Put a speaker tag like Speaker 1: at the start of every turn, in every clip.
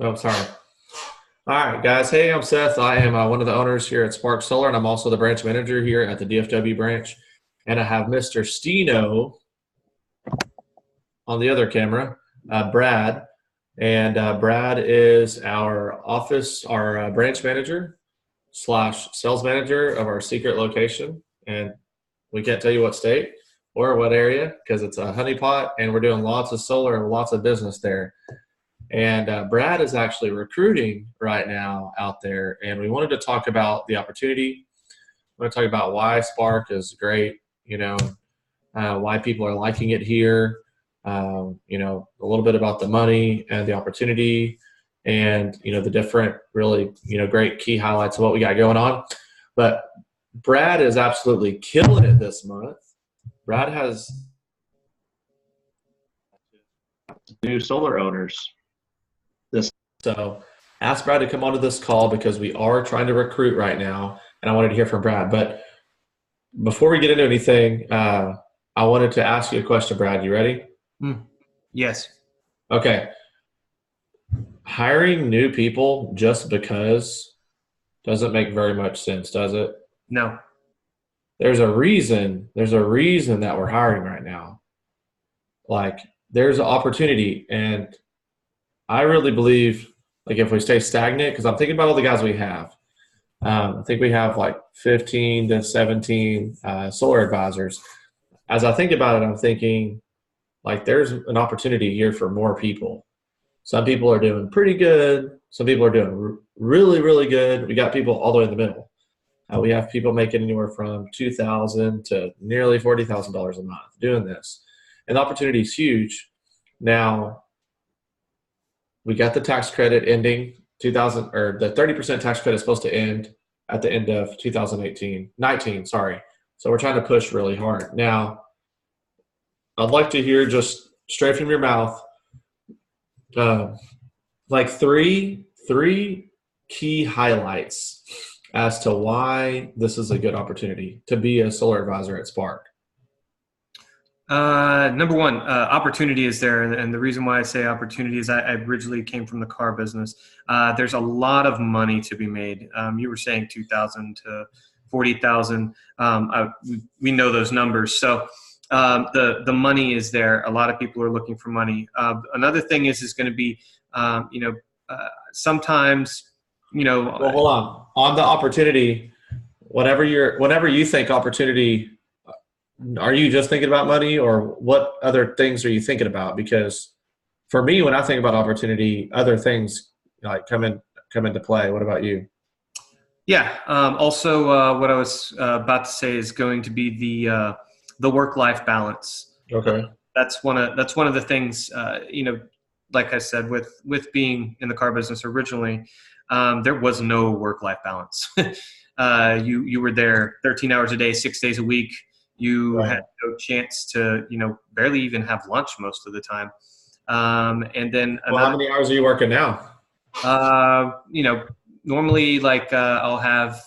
Speaker 1: Oh, sorry. All right, guys. Hey, I'm Seth. I am one of the owners here at Spark Solar, and I'm also the branch manager here at the DFW branch. And I have Mr. Stehno on the other camera, Brad. And Brad is our branch manager slash sales manager of our secret location. And we can't tell you what state or what area because it's a honeypot, and we're doing lots of solar and lots of business there. And Brad is actually recruiting right now out there. And we wanted to talk about the opportunity. We want to talk about why Spark is great, why people are liking it here, a little bit about the money and the opportunity and, the different really, great key highlights of what we got going on. But Brad is absolutely killing it this month. Brad has new solar owners. So ask Brad to come onto this call because we are trying to recruit right now, and I wanted to hear from Brad. But before we get into anything, I wanted to ask you a question, Brad. You ready?
Speaker 2: Yes.
Speaker 1: Okay. Hiring new people just because doesn't make very much sense, does it?
Speaker 2: No.
Speaker 1: There's a reason. There's a reason that we're hiring right now. Like there's an opportunity, and I really believe like if we stay stagnant, because I'm thinking about all the guys we have. I think we have like 15 to 17 solar advisors. As I think about it, I'm thinking like there's an opportunity here for more people. Some people are doing pretty good. Some people are doing really, really good. We got people all the way in the middle. We have people making anywhere from $2,000 to nearly $40,000 a month doing this, and the opportunity is huge. Now we got the tax credit ending 2000, or the 30% tax credit is supposed to end at the end of 19, sorry. So we're trying to push really hard. Now, I'd like to hear just straight from your mouth, uh, like three key highlights as to why this is a good opportunity to be a solar advisor at Spark.
Speaker 2: Number one, opportunity is there, and the reason why I say opportunity is I originally came from the car business. There's a lot of money to be made. You were saying 2,000 to 40,000. We know those numbers, so the money is there. A lot of people are looking for money. Another thing is going to be, sometimes,
Speaker 1: Well, hold on the opportunity. Whenever you think opportunity, are you just thinking about money, or what other things are you thinking about? Because for me, when I think about opportunity, other things like come into play. What about you?
Speaker 2: Yeah. Also, what I was about to say is going to be the work-life balance.
Speaker 1: Okay.
Speaker 2: That's one of the things. Like I said, with being in the car business originally, there was no work-life balance. You were there 13 hours a day, 6 days a week. You had
Speaker 1: Right.
Speaker 2: no chance to barely even have lunch most of the time. And then
Speaker 1: Well, how
Speaker 2: another,
Speaker 1: many hours are you working now?
Speaker 2: uh, you know, normally like I'll have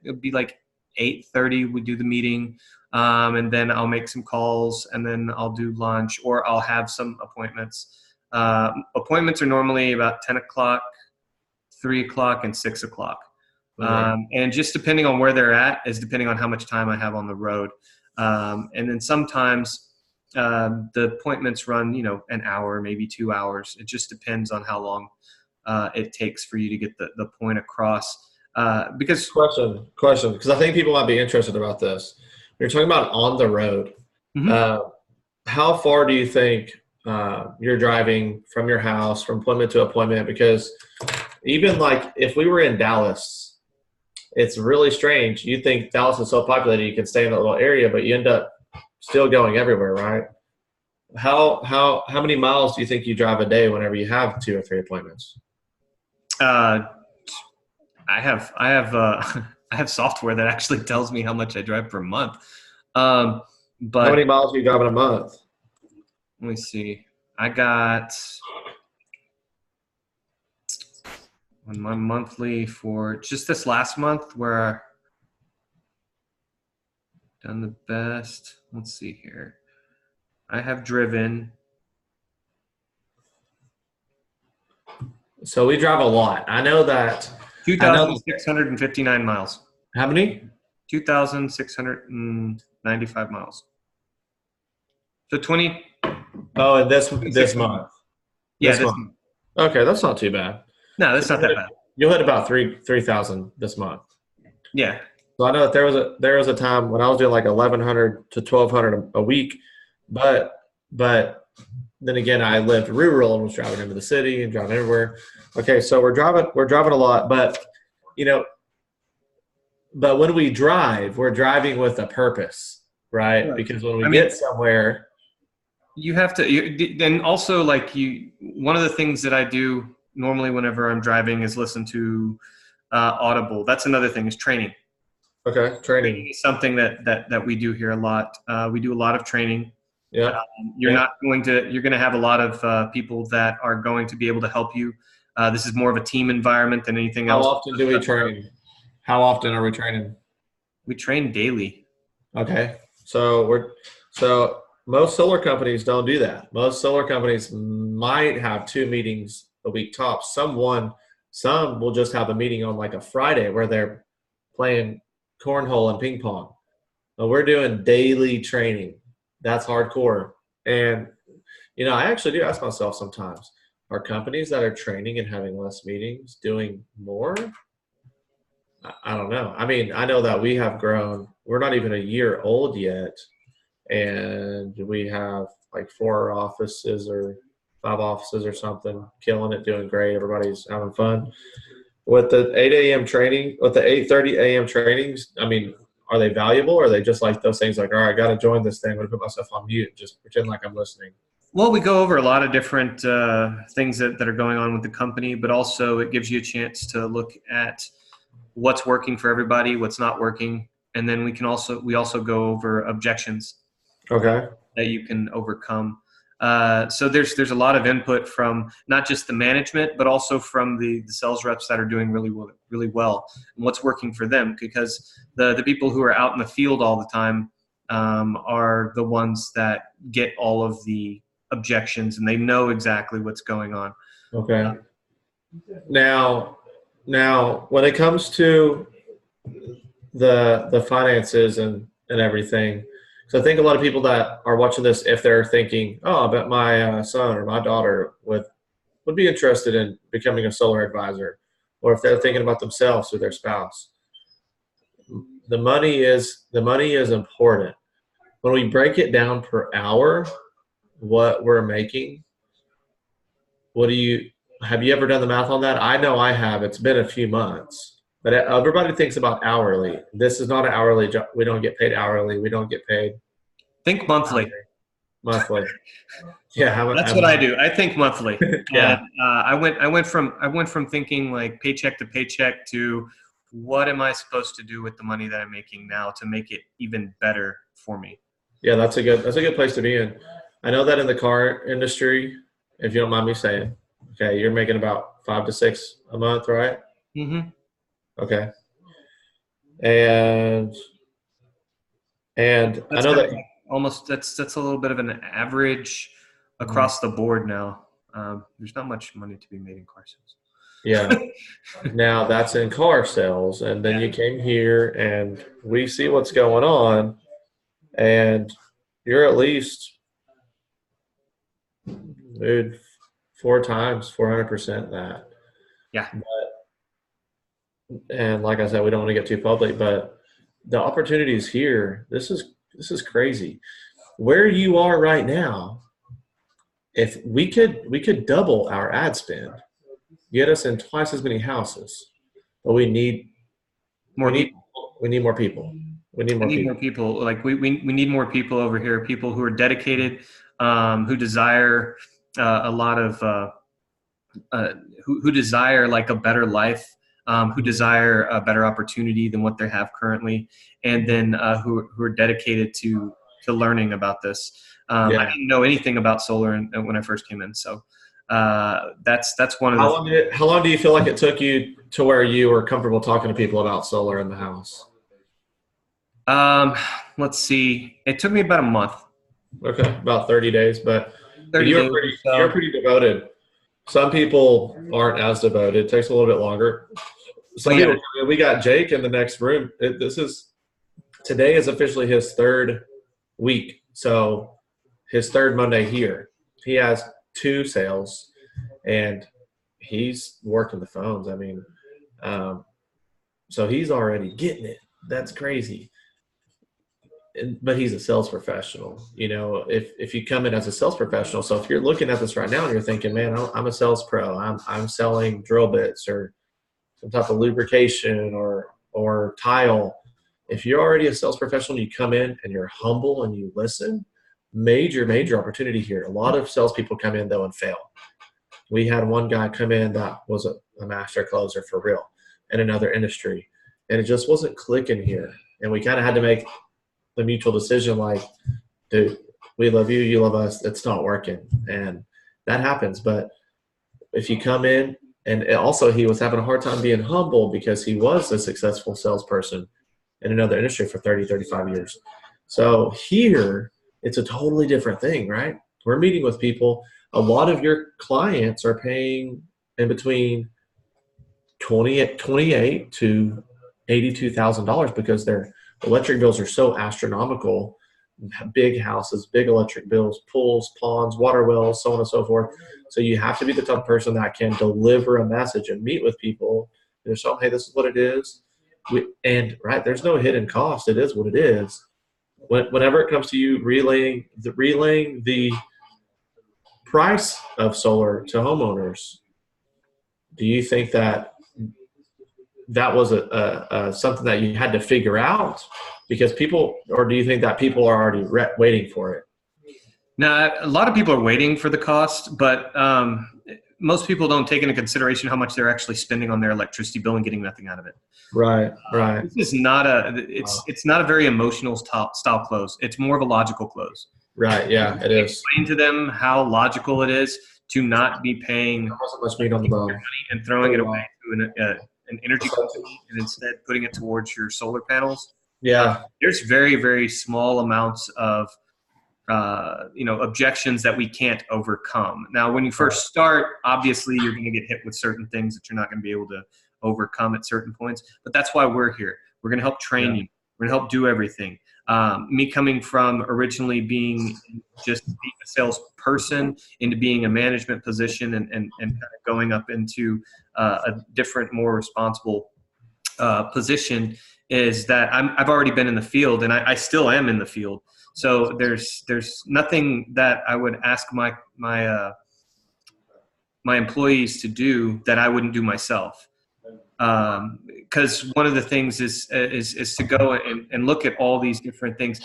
Speaker 2: it'll be like 8:30 we do the meeting, and then I'll make some calls, and then I'll do lunch, or I'll have some appointments. Appointments are normally about 10 o'clock, 3 o'clock, and 6 o'clock.
Speaker 1: Okay.
Speaker 2: And just depending on where they're at is depending on how much time I have on the road. And then sometimes the appointments run an hour, maybe 2 hours. It just depends on how long it takes for you to get the point across. Because
Speaker 1: Question, because I think people might be interested about this. You're talking about on the road.
Speaker 2: Mhm.
Speaker 1: Uh, how far do you think you're driving from your house, from appointment to appointment? Because even like if we were in Dallas, it's really strange. You think Dallas is so populated, you can stay in a little area, but you end up still going everywhere, right? How many miles do you think you drive a day whenever you have two or three appointments?
Speaker 2: uh, I have I have software that actually tells me how much I drive per month. Um,
Speaker 1: How
Speaker 2: but
Speaker 1: many miles do you drive in a month?
Speaker 2: let me see. I got on my monthly for just this last month where I done the best. Let's see here. I have driven
Speaker 1: So we drive a lot. I know that. I know that.
Speaker 2: 2,659 miles.
Speaker 1: How many?
Speaker 2: 2,695 miles. So 20.
Speaker 1: Oh, and this
Speaker 2: 600.
Speaker 1: month.
Speaker 2: Yeah,
Speaker 1: This
Speaker 2: this.
Speaker 1: month. Okay, that's not too bad.
Speaker 2: No,
Speaker 1: So
Speaker 2: that's not that bad.
Speaker 1: you'll hit about 3,000 this month.
Speaker 2: Yeah.
Speaker 1: So I know that there was a time when I was doing like 1,100 to 1,200 a week, but then again I lived rural and was driving into the city and driving everywhere. Okay, so we're driving a lot, but you know, but when we drive, we're driving with a purpose, right?
Speaker 2: Right.
Speaker 1: Because when we
Speaker 2: I mean,
Speaker 1: get somewhere,
Speaker 2: you have to. And also, like you, one of the things that I do normally whenever I'm driving is listen to Audible. That's another thing is training.
Speaker 1: okay, training,
Speaker 2: Training is something that we do here a lot. We do a lot of training.
Speaker 1: yeah,
Speaker 2: You're
Speaker 1: yeah.
Speaker 2: not going to. You're going to have a lot of people that are going to be able to help you. This is more of a team environment than anything
Speaker 1: How
Speaker 2: else.
Speaker 1: often do we train? How often are we training?
Speaker 2: We train daily.
Speaker 1: Okay. So most solar companies don't do that. Most solar companies might have two meetings a week tops. Some will just have a meeting on like a Friday where they're playing cornhole and ping pong. But we're doing daily training. That's hardcore. And I actually do ask myself sometimes, are companies that are training and having less meetings doing more? I don't know. I mean, I know that we have grown. We're not even a year old yet, and we have like 4 offices or 5 offices or something, killing it, doing great. Everybody's having fun. With the 8 a.m. training, with the 8:30 a.m. trainings, I mean, are they valuable, or are they just like those things like, all right, I got to join this thing. I'm going to put myself on mute, just pretend like I'm listening?
Speaker 2: Well, we go over a lot of different things that are going on with the company, but also it gives you a chance to look at what's working for everybody, what's not working, and then we also go over objections
Speaker 1: Okay.
Speaker 2: that you can overcome. So there's a lot of input from not just the management, but also from the sales reps that are doing really well, and what's working for them, because the people who are out in the field all the time are the ones that get all of the objections, and they know exactly what's going on.
Speaker 1: Okay. Now, when it comes to the finances and everything. So I think a lot of people that are watching this, if they're thinking, "Oh, I bet my son or my daughter would be interested in becoming a solar advisor," or if they're thinking about themselves or their spouse, the money is important. When we break it down per hour, what we're making, what do you have you ever done the math on that? I know I have. It's been a few months. But everybody thinks about hourly. This is not an hourly job. We don't get paid hourly. We don't get paid
Speaker 2: Think monthly.
Speaker 1: monthly. Yeah,
Speaker 2: That's what I do. I think monthly, and
Speaker 1: yeah,
Speaker 2: I went from thinking like paycheck to paycheck to what am I supposed to do with the money that I'm making now to make it even better for me.
Speaker 1: yeah. That's a good place to be in. I know that in the car industry, if you don't mind me saying, okay, you're making about 5 to 6 a month, right?
Speaker 2: Hmm.
Speaker 1: Okay, and I
Speaker 2: That's
Speaker 1: know
Speaker 2: kind
Speaker 1: that.
Speaker 2: of like almost that's a little bit of an average
Speaker 1: Mhm.
Speaker 2: across the board now. There's not much money to be made in car
Speaker 1: Yeah.
Speaker 2: sales.
Speaker 1: Now that's in car sales, and then
Speaker 2: Yeah.
Speaker 1: you came here, and we see what's going on, and you're at least, dude, 4 times, 400% that.
Speaker 2: Yeah.
Speaker 1: And like I said, we don't want to get too public, but the opportunities here, this is crazy. Where you are right now, if we could double our ad spend, get us in twice as many houses, but we need we
Speaker 2: More
Speaker 1: need
Speaker 2: people.
Speaker 1: we need more people. We need
Speaker 2: I
Speaker 1: more
Speaker 2: need more
Speaker 1: people.
Speaker 2: people. Like we need more people over here. People who are dedicated, who desire a lot of, uh, who desire like a better life, who desire a better opportunity than what they have currently, and then who are dedicated to learning about this. I
Speaker 1: Yeah.
Speaker 2: didn't know anything about solar when I first came in, so that's one of the.
Speaker 1: How long do you feel like it took you to where you were comfortable talking to people about solar in the house?
Speaker 2: Um, let's see. It took me about a month,
Speaker 1: Okay, about 30 days, but
Speaker 2: 30
Speaker 1: you were
Speaker 2: days or
Speaker 1: pretty you're
Speaker 2: so.
Speaker 1: pretty devoted. Some people aren't as devoted. It takes a little bit longer.
Speaker 2: Oh
Speaker 1: Some
Speaker 2: yeah.
Speaker 1: people, we got Jake in the next room. Today is officially his third week. So his third Monday here. He has 2 sales and he's working the phones. I mean, um, so he's already getting it. That's crazy. But he's a sales professional. If you come in as a sales professional, so if you're looking at this right now and you're thinking, man, I'm a sales pro. I'm selling drill bits or some type of lubrication or tile. If you're already a sales professional and you come in and you're humble and you listen, major opportunity here. A lot of salespeople come in though and fail. We had one guy come in that was a master closer for real in another industry, and it just wasn't clicking here. And we kind of had to make the mutual decision, like, dude, we love you, you love us. It's not working, and that happens. But if you come in, and also he was having a hard time being humble because he was a successful salesperson in another industry for 30, 35 years. So here, it's a totally different thing, right? We're meeting with people. A lot of your clients are paying in between $28 to $82,000 because their electric bills are so astronomical. Big houses, big electric bills, pools, ponds, water wells, so on and so forth. So you have to be the type of person that can deliver a message and meet with people and show them, hey, this is what it is. There's no hidden cost. It is what it is. Whenever it comes to you relaying the price of solar to homeowners, do you think that was a something that you had to figure out because people, or do you think that people are already waiting for it?
Speaker 2: Now, a lot of people are waiting for the cost, but most people don't take into consideration how much they're actually spending on their electricity bill and getting nothing out of it.
Speaker 1: Right.
Speaker 2: This is not it's not a very emotional style close. It's more of a logical close.
Speaker 1: Right. Yeah, it is.
Speaker 2: Explain to them how logical it is to not be paying
Speaker 1: There wasn't much meat on the bone.
Speaker 2: and throwing it away to an energy company and instead putting it towards your solar panels.
Speaker 1: Yeah.
Speaker 2: There's very, very small amounts of objections that we can't overcome. Now, when you first start, obviously you're going to get hit with certain things that you're not going to be able to overcome at certain points. But that's why we're here. We're going to help train you. We're going to help do everything. Me coming from originally being just being a salesperson into being a management position and kind of going up into a different, more responsible position is that I've already been in the field and I still am in the field. So there's nothing that I would ask my employees to do that I wouldn't do myself. Because one of the things is to go and look at all these different things,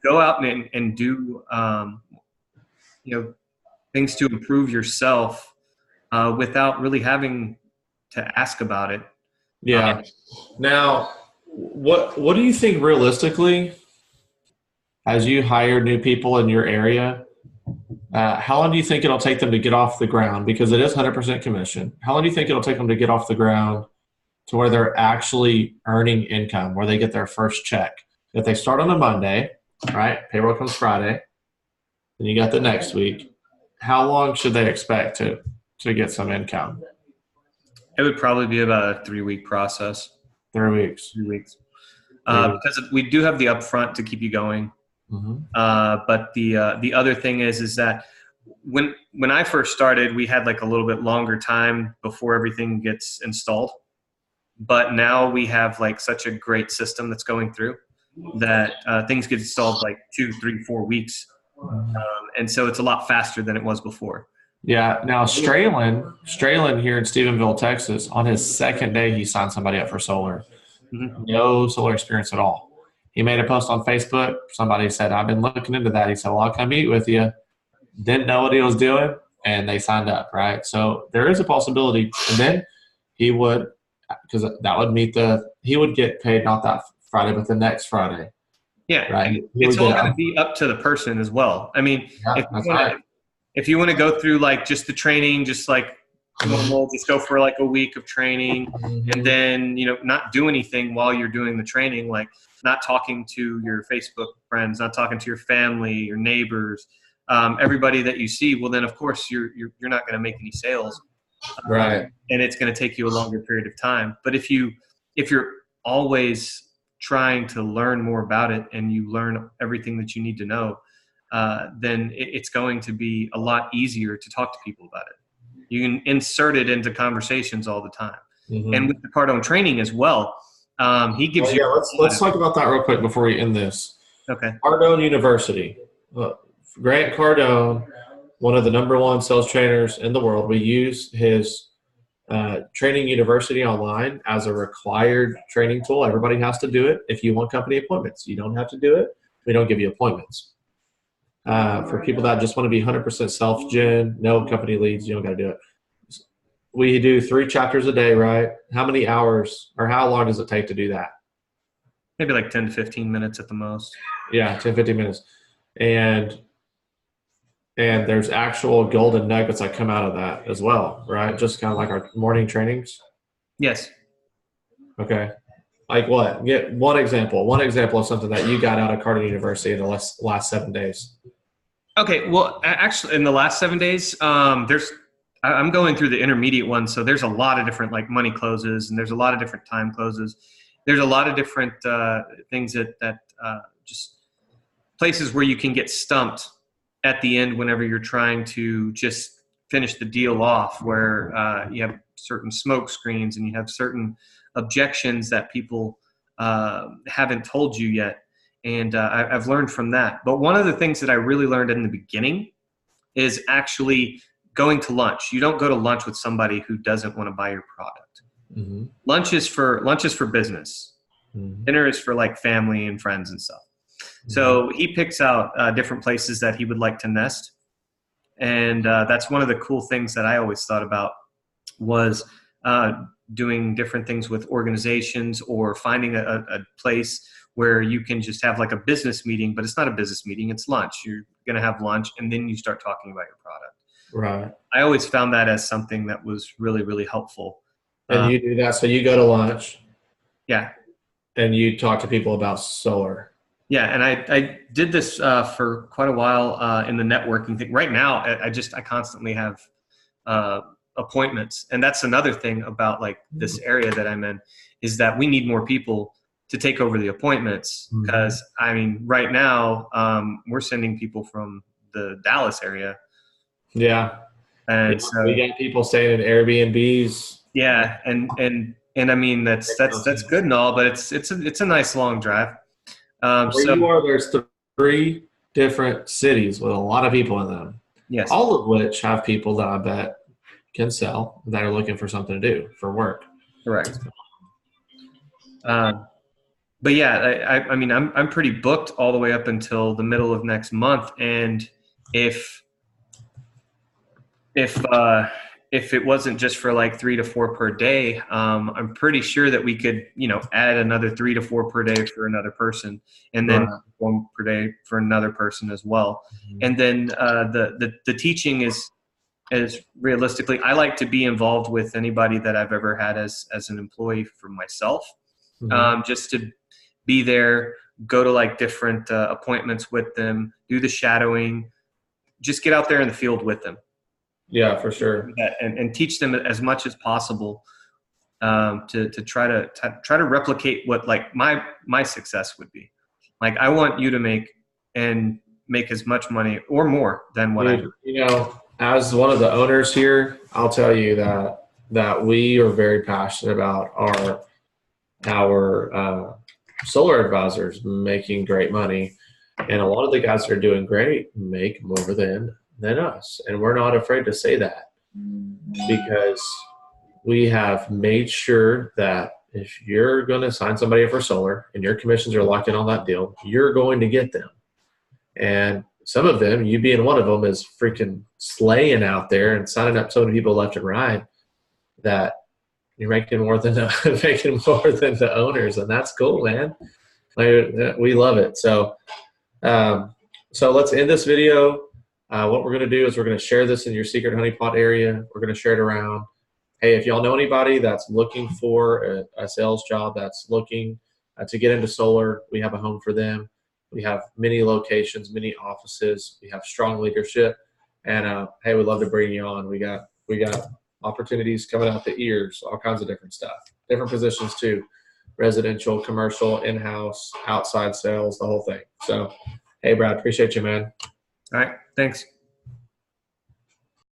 Speaker 2: go out and do things to improve yourself without really having to ask about it.
Speaker 1: Yeah. Now, what do you think realistically, as you hire new people in your area, how long do you think it'll take them to get off the ground? Because it is 100% commission. How long do you think it'll take them to get off the ground to where they're actually earning income, where they get their first check? If they start on a Monday, right? Payroll comes Friday, then you got the next week. How long should they expect to get some income?
Speaker 2: It would probably be about a 3-week process.
Speaker 1: 3 weeks.
Speaker 2: 3 weeks. Because we do have the upfront to keep you going.
Speaker 1: Mm-hmm.
Speaker 2: But the other thing is that when I first started, we had like a little bit longer time before everything gets installed. But now we have like such a great system that's going through that things get installed like 2, 3, 4 weeks. And so it's a lot faster than it was before.
Speaker 1: Yeah. Now, Straylen here in Stephenville, Texas, on his second day, he signed somebody up for solar. Mm-hmm. No solar experience at all. He made a post on Facebook. Somebody said, I've been looking into that. He said, well, I'll come meet with you. Didn't know what he was doing, and they signed up, right? So there is a possibility. And then he would, because that would he would get paid not that Friday, but the next Friday.
Speaker 2: Yeah.
Speaker 1: Right.
Speaker 2: It's all going to be up to the person as well. I mean, if you want to go through like just the training, just like normal, just go for like a week of training and then, not do anything while you're doing the training, like not talking to your Facebook friends, not talking to your family, your neighbors, everybody that you see, well, then of course you're not going to make any sales,
Speaker 1: Right.
Speaker 2: and it's going to take you a longer period of time. But if you're always trying to learn more about it and you learn everything that you need to know, then it's going to be a lot easier to talk to people about it. You can insert it into conversations all the time.
Speaker 1: Mm-hmm.
Speaker 2: And with the Cardone training as well, he gives you.
Speaker 1: Yeah, let's talk about that real quick before we end this.
Speaker 2: Okay.
Speaker 1: Cardone University. Grant Cardone, one of the #1 sales trainers in the world. We use his training university online as a required training tool. Everybody has to do it if you want company appointments. You don't have to do it. We don't give you appointments. For people that just want to be 100% self-gen, no company leads, you don't got to do it. We do 3 chapters a day, right? How many hours or how long does it take to do that?
Speaker 2: Maybe like 10 to 15 minutes at the most.
Speaker 1: Yeah, 10, 15 minutes. And there's actual golden nuggets that come out of that as well, right? Just kind of like our morning trainings.
Speaker 2: Yes.
Speaker 1: Okay. Like what? Get one example of something that you got out of Cardone University in the last 7 days.
Speaker 2: Okay. Well, actually, in the last 7 days, I'm going through the intermediate one. So there's a lot of different like money closes, and there's a lot of different time closes. There's a lot of different things that just places where you can get stumped at the end whenever you're trying to just finish the deal off, where you have certain smoke screens and you have certain objections that people haven't told you yet. And I've learned from that. But one of the things that I really learned in the beginning is actually going to lunch. You don't go to lunch with somebody who doesn't want to buy your product.
Speaker 1: Mm-hmm.
Speaker 2: Lunch is for business.
Speaker 1: Mm-hmm.
Speaker 2: Dinner is for like family and friends and stuff.
Speaker 1: Mm-hmm.
Speaker 2: So he picks out different places that he would like to nest. And that's one of the cool things that I always thought about was doing different things with organizations, or finding a place where you can just have like a business meeting, but it's not a business meeting, it's lunch. You're going to have lunch and then you start talking about your product.
Speaker 1: Right.
Speaker 2: I always found that as something that was really, really helpful.
Speaker 1: And you do that. So you go to lunch.
Speaker 2: Yeah.
Speaker 1: And you talk to people about solar.
Speaker 2: Yeah. And I did this for quite a while in the networking thing. Right now, I constantly have appointments. And that's another thing about like this area that I'm in, is that we need more people to take over the appointments. Because I mean, right now we're sending people from the Dallas area.
Speaker 1: Yeah.
Speaker 2: And so
Speaker 1: we got people staying in Airbnbs.
Speaker 2: Yeah. And I mean, that's good and all, but it's a nice long drive.
Speaker 1: Where you are, there's 3 different cities with a lot of people in them.
Speaker 2: Yes.
Speaker 1: All of which have people that I bet can sell, that are looking for something to do for work.
Speaker 2: Correct. But yeah, I mean, I'm pretty booked all the way up until the middle of next month. And if it wasn't just for like 3 to 4 per day, I'm pretty sure that we could, add another 3 to 4 per day for another person, and then 1 per day for another person as well. Mm-hmm. And then the teaching is realistically, I like to be involved with anybody that I've ever had as an employee for myself, just to be there, go to like different appointments with them, do the shadowing, just get out there in the field with them.
Speaker 1: Yeah, for sure.
Speaker 2: And teach them as much as possible to try to replicate what like my success would be. Like I want you to make as much money or more than what I do.
Speaker 1: As one of the owners here, I'll tell you that we are very passionate about our solar advisors making great money, and a lot of the guys that are doing great make more than us, and we're not afraid to say that, because we have made sure that if you're going to sign somebody up for solar and your commissions are locked in on that deal, you're going to get them. And some of them, you being one of them, is freaking slaying out there and signing up so many people left and right that you're making more than the owners, and that's cool, man. We love it. So let's end this video. What we're going to do is we're going to share this in your secret honeypot area. We're going to share it around. Hey, if y'all know anybody that's looking for a sales job, that's looking to get into solar, we have a home for them. We have many locations, many offices. We have strong leadership, and hey, we'd love to bring you on. We got opportunities coming out the ears, all kinds of different stuff, different positions too, residential, commercial, in-house, outside sales, the whole thing. So, hey, Brad, appreciate you, man.
Speaker 2: All right. Thanks.